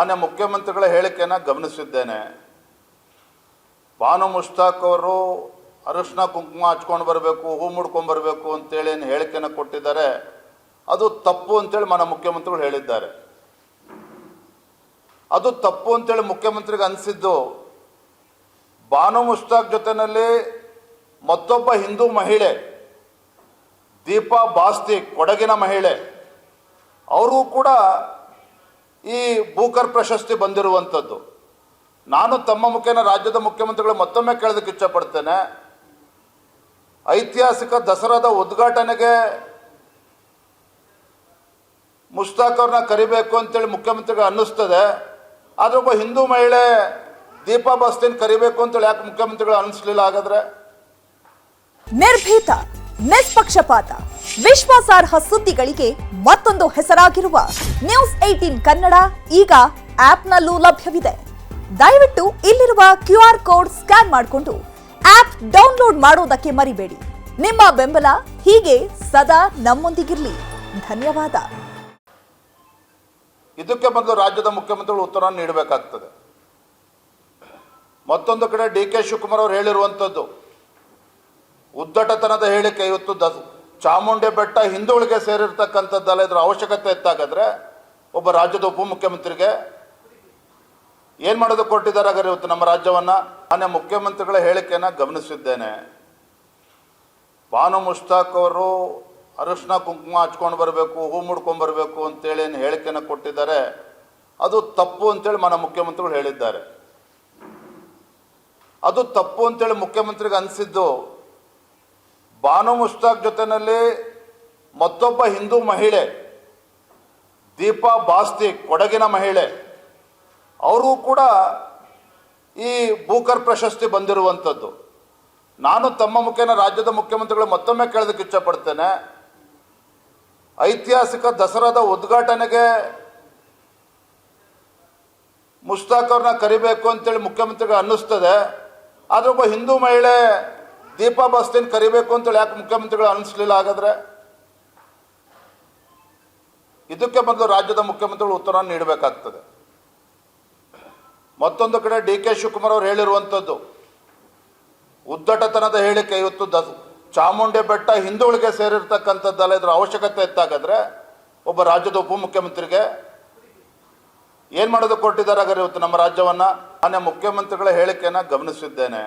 ಮಾನ್ಯ ಮುಖ್ಯಮಂತ್ರಿಗಳ ಹೇಳಿಕೆಯನ್ನು ಗಮನಿಸಿದ್ದೇನೆ. ಬಾನು ಮುಷ್ತಾಕ್ ಅವರು ಅರಿಶಿನ ಕುಂಕುಮ ಹಚ್ಕೊಂಡು ಬರಬೇಕು, ಹೂ ಮುಡ್ಕೊಂಡು ಬರಬೇಕು ಅಂತೇಳಿ ಏನು ಹೇಳಿಕೆಯನ್ನು ಕೊಟ್ಟಿದ್ದಾರೆ, ಅದು ತಪ್ಪು ಅಂತೇಳಿ ಮಾನ್ಯ ಮುಖ್ಯಮಂತ್ರಿಗಳು ಹೇಳಿದ್ದಾರೆ. ಅದು ತಪ್ಪು ಅಂತೇಳಿ ಮುಖ್ಯಮಂತ್ರಿಗೆ ಅನಿಸಿದ್ದು, ಬಾನು ಮುಷ್ತಾಕ್ ಜೊತೆಯಲ್ಲಿ ಮತ್ತೊಬ್ಬ ಹಿಂದೂ ಮಹಿಳೆ ದೀಪಾ ಬಾಸ್ತಿ, ಕೊಡಗಿನ ಮಹಿಳೆ, ಅವರು ಕೂಡ ಈ ಬೂಕರ್ ಪ್ರಶಸ್ತಿ ಬಂದಿರುವಂಥದ್ದು. ನಾನು ತಮ್ಮ ಮುಖೇನ ರಾಜ್ಯದ ಮುಖ್ಯಮಂತ್ರಿಗಳು ಮತ್ತೊಮ್ಮೆ ಕೇಳೋದಕ್ಕೆ ಇಚ್ಛಪಡ್ತೇನೆ. ಐತಿಹಾಸಿಕ ದಸರಾದ ಉದ್ಘಾಟನೆಗೆ ಮುಷ್ತಾಕ್ ಅವ್ರನ್ನ ಕರಿಬೇಕು ಅಂತೇಳಿ ಮುಖ್ಯಮಂತ್ರಿಗಳು ಅನ್ನಿಸ್ತದೆ, ಆದರೆ ಒಬ್ಬ ಹಿಂದೂ ಮಹಿಳೆ ದೀಪಾ ಬಾಸ್ತಿನ ಕರಿಬೇಕು ಅಂತೇಳಿ ಯಾಕೆ ಮುಖ್ಯಮಂತ್ರಿಗಳು ಅನ್ನಿಸ್ಲಿಲ್ಲ? ಹಾಗಾದ್ರೆ ನಿರ್ಭೀತ, ನಿಷ್ಪಕ್ಷಪಾತ, ವಿಶ್ವಾಸಾರ್ಹ ಸುದ್ದಿಗಳಿಗೆ ಮತ್ತೊಂದು ಹೆಸರಾಗಿರುವ ನ್ಯೂಸ್ 18 ಕನ್ನಡ ಈಗ ಆಪ್ನಲ್ಲೂ ಲಭ್ಯವಿದೆ. ದಯವಿಟ್ಟು ಇಲ್ಲಿರುವ QR ಕೋಡ್ ಸ್ಕ್ಯಾನ್ ಮಾಡಿಕೊಂಡು ಆಪ್ ಡೌನ್ಲೋಡ್ ಮಾಡೋದಕ್ಕೆ ಮರಿಬೇಡಿ. ನಿಮ್ಮ ಬೆಂಬಲ ಹೀಗೆ ಸದಾ ನಮ್ಮೊಂದಿಗಿರಲಿ. ಧನ್ಯವಾದ. ಇದಕ್ಕೆ ಮೊದಲು ರಾಜ್ಯದ ಮುಖ್ಯಮಂತ್ರಿಗಳು ಉತ್ತರ ನೀಡಬೇಕಾಗ್ತದೆ. ಮತ್ತೊಂದು ಕಡೆ DK ಶಿವಕುಮಾರ್ ಅವರು ಹೇಳಿರುವಂಥದ್ದು ಉದ್ದಟತನದ ಹೇಳಿಕೆ. ಇವತ್ತು ಚಾಮುಂಡಿ ಬೆಟ್ಟ ಹಿಂದೂಗಳಿಗೆ ಸೇರಿರ್ತಕ್ಕಂಥದ್ದಲ್ಲ, ಇದರ ಅವಶ್ಯಕತೆ ಇತ್ತಾಗಾದ್ರೆ ಒಬ್ಬ ರಾಜ್ಯದ ಉಪಮುಖ್ಯಮಂತ್ರಿಗೆ ಏನು ಮಾಡೋದಕ್ಕೆ ಕೊಟ್ಟಿದ್ದಾರೆ ಹಾಗಾದ್ರೆ ಇವತ್ತು ನಮ್ಮ ರಾಜ್ಯವನ್ನ? ಮಾನ್ಯ ಮುಖ್ಯಮಂತ್ರಿಗಳ ಹೇಳಿಕೆಯನ್ನು ಗಮನಿಸಿದ್ದೇನೆ. ಬಾನು ಮುಷ್ತಾಕ್ ಅವರು ಅರಿಶಿನ ಕುಂಕುಮ ಹಚ್ಕೊಂಡು ಬರಬೇಕು, ಹೂ ಮುಡ್ಕೊಂಡು ಬರಬೇಕು ಅಂತೇಳಿ ಏನು ಹೇಳಿಕೆಯನ್ನು ಕೊಟ್ಟಿದ್ದಾರೆ, ಅದು ತಪ್ಪು ಅಂತೇಳಿ ಮಾನ್ಯ ಮುಖ್ಯಮಂತ್ರಿಗಳು ಹೇಳಿದ್ದಾರೆ. ಅದು ತಪ್ಪು ಅಂತೇಳಿ ಮುಖ್ಯಮಂತ್ರಿಗೆ ಅನಿಸಿದ್ದು, ಬಾನು ಮುಷ್ತಾಕ್ ಜೊತೆಯಲ್ಲಿ ಮತ್ತೊಬ್ಬ ಹಿಂದೂ ಮಹಿಳೆ ದೀಪಾ ಬಾಸ್ತಿ, ಕೊಡಗಿನ ಮಹಿಳೆ, ಅವರು ಕೂಡ ಈ ಬೂಕರ್ ಪ್ರಶಸ್ತಿ ಬಂದಿರುವಂಥದ್ದು. ನಾನು ತಮ್ಮ ಮುಖೇನ ರಾಜ್ಯದ ಮುಖ್ಯಮಂತ್ರಿಗಳು ಮತ್ತೊಮ್ಮೆ ಕೇಳೋದಕ್ಕೆ ಇಚ್ಛಪಡ್ತೇನೆ. ಐತಿಹಾಸಿಕ ದಸರಾದ ಉದ್ಘಾಟನೆಗೆ ಮುಷ್ತಾಕ್ ಅವ್ರನ್ನ ಕರಿಬೇಕು ಅಂತೇಳಿ ಮುಖ್ಯಮಂತ್ರಿಗಳು ಅನ್ನಿಸ್ತದೆ, ಆದರೆ ಒಬ್ಬ ಹಿಂದೂ ಮಹಿಳೆ ದೀಪಾ ಬಾಸ್ತಿನ ಕರಿಬೇಕು ಅಂತೇಳಿ ಯಾಕೆ ಮುಖ್ಯಮಂತ್ರಿಗಳು ಅನ್ನಿಸ್ಲಿಲ್ಲ? ಹಾಗಾದ್ರೆ ಇದಕ್ಕೆ ಮೊದಲು ರಾಜ್ಯದ ಮುಖ್ಯಮಂತ್ರಿಗಳು ಉತ್ತರ ನೀಡಬೇಕಾಗ್ತದೆ. ಮತ್ತೊಂದು ಕಡೆ DK ಶಿವಕುಮಾರ್ ಅವರು ಹೇಳಿರುವಂಥದ್ದು ಉದ್ದಟತನದ ಹೇಳಿಕೆ. ಇವತ್ತು ಚಾಮುಂಡಿ ಬೆಟ್ಟ ಹಿಂದೂಗಳಿಗೆ ಸೇರಿರ್ತಕ್ಕಂಥದ್ದಲ್ಲ, ಇದರ ಅವಶ್ಯಕತೆ ಇತ್ತಾಗಾದ್ರೆ ಒಬ್ಬ ರಾಜ್ಯದ ಉಪಮುಖ್ಯಮಂತ್ರಿಗೆ ಏನು ಮಾಡೋದಕ್ಕೆ ಕೊಟ್ಟಿದ್ದಾರೆ ಹಾಗಾದ್ರೆ ಇವತ್ತು ನಮ್ಮ ರಾಜ್ಯವನ್ನ? ಮಾನ್ಯ ಮುಖ್ಯಮಂತ್ರಿಗಳ ಹೇಳಿಕೆಯನ್ನು ಗಮನಿಸಿದ್ದೇನೆ.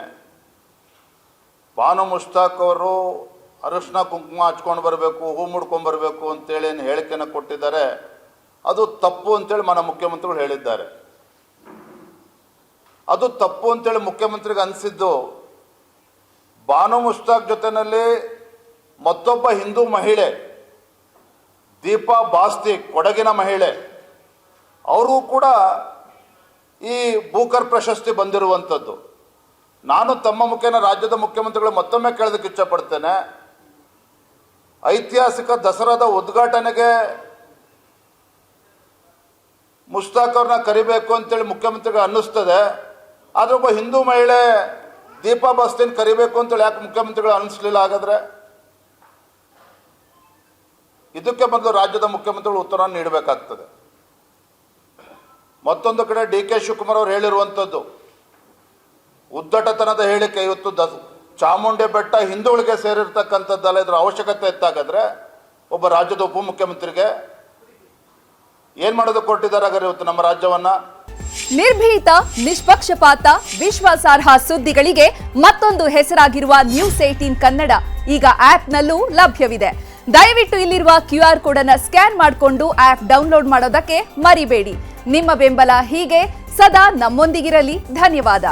ಬಾನು ಮುಷ್ತಾಕ್ ಅವರು ಅರಿಶಿನ ಕುಂಕುಮ ಹಚ್ಕೊಂಡು ಬರಬೇಕು, ಹೂ ಮುಡ್ಕೊಂಡು ಬರಬೇಕು ಅಂತೇಳಿ ಏನು ಹೇಳಿಕೆಯನ್ನು ಕೊಟ್ಟಿದ್ದಾರೆ, ಅದು ತಪ್ಪು ಅಂತೇಳಿ ಮಾನ್ಯ ಮುಖ್ಯಮಂತ್ರಿಗಳು ಹೇಳಿದ್ದಾರೆ. ಅದು ತಪ್ಪು ಅಂತೇಳಿ ಮುಖ್ಯಮಂತ್ರಿಗೆ ಅನಿಸಿದ್ದು, ಬಾನು ಮುಷ್ತಾಕ್ ಜೊತೆಯಲ್ಲಿ ಮತ್ತೊಬ್ಬ ಹಿಂದೂ ಮಹಿಳೆ ದೀಪಾ ಬಾಸ್ತಿ, ಕೊಡಗಿನ ಮಹಿಳೆ, ಅವರು ಕೂಡ ಈ ಬೂಕರ್ ಪ್ರಶಸ್ತಿ ಬಂದಿರುವಂಥದ್ದು. ನಾನು ತಮ್ಮ ಮುಖೇನ ರಾಜ್ಯದ ಮುಖ್ಯಮಂತ್ರಿಗಳು ಮತ್ತೊಮ್ಮೆ ಕೇಳೋದಕ್ಕೆ ಇಚ್ಛಪಡ್ತೇನೆ. ಐತಿಹಾಸಿಕ ದಸರಾದ ಉದ್ಘಾಟನೆಗೆ ಮುಷ್ತಾಕ್ ಅವ್ರನ್ನ ಕರಿಬೇಕು ಅಂತೇಳಿ ಮುಖ್ಯಮಂತ್ರಿಗಳು ಅನ್ನಿಸ್ತದೆ, ಆದರೆ ಒಬ್ಬ ಹಿಂದೂ ಮಹಿಳೆ ದೀಪಾ ಬಾಸ್ತಿನ ಕರಿಬೇಕು ಅಂತೇಳಿ ಯಾಕೆ ಮುಖ್ಯಮಂತ್ರಿಗಳು ಅನ್ನಿಸ್ಲಿಲ್ಲ? ಹಾಗಾದ್ರೆ ಇದಕ್ಕೆ ಮೊದಲು ರಾಜ್ಯದ ಮುಖ್ಯಮಂತ್ರಿಗಳು ಉತ್ತರ ನೀಡಬೇಕಾಗ್ತದೆ. ಮತ್ತೊಂದು ಕಡೆ DK ಶಿವಕುಮಾರ್ ಅವರು ಹೇಳಿರುವಂಥದ್ದು ಉದ್ದಟತನದ ಹೇಳಿಕೆ. ಇವತ್ತು ಚಾಮುಂಡಿ ಬೆಟ್ಟ ಹಿಂದೂಗಳಿಗೆ ಸೇರಿರ್ತಕ್ಕಂಥದ್ದಲ್ಲ, ಇದರ ಅವಶ್ಯಕತೆ ಇತ್ತಾಗಾದ್ರೆ ಒಬ್ಬ ರಾಜ್ಯದ ಉಪಮುಖ್ಯಮಂತ್ರಿಗೆ ಏನು ಮಾಡೋದಕ್ಕೆ ಕೊಟ್ಟಿದ್ದಾರೆ ಹಾಗಾದ್ರೆ ಇವತ್ತು ನಮ್ಮ ರಾಜ್ಯವನ್ನ? ನಿರ್ಭೀತ, ನಿಷ್ಪಕ್ಷಪಾತ, ವಿಶ್ವಾಸಾರ್ಹ ಸುದ್ದಿಗಳಿಗೆ ಮತ್ತೊಂದು ಹೆಸರಾಗಿರುವ ನ್ಯೂಸ್ 18 ಕನ್ನಡ ಈಗ ಆಪ್ನಲ್ಲೂ ಲಭ್ಯವಿದೆ. ದಯವಿಟ್ಟು ಇಲ್ಲಿರುವ QR ಕೋಡ್ ಅನ್ನು ಸ್ಕ್ಯಾನ್ ಮಾಡಿಕೊಂಡು ಆಪ್ ಡೌನ್ಲೋಡ್ ಮಾಡೋದಕ್ಕೆ ಮರಿಬೇಡಿ. ನಿಮ್ಮ ಬೆಂಬಲ ಹೀಗೆ ಸದಾ ನಮ್ಮೊಂದಿಗಿರಲಿ. ಧನ್ಯವಾದ.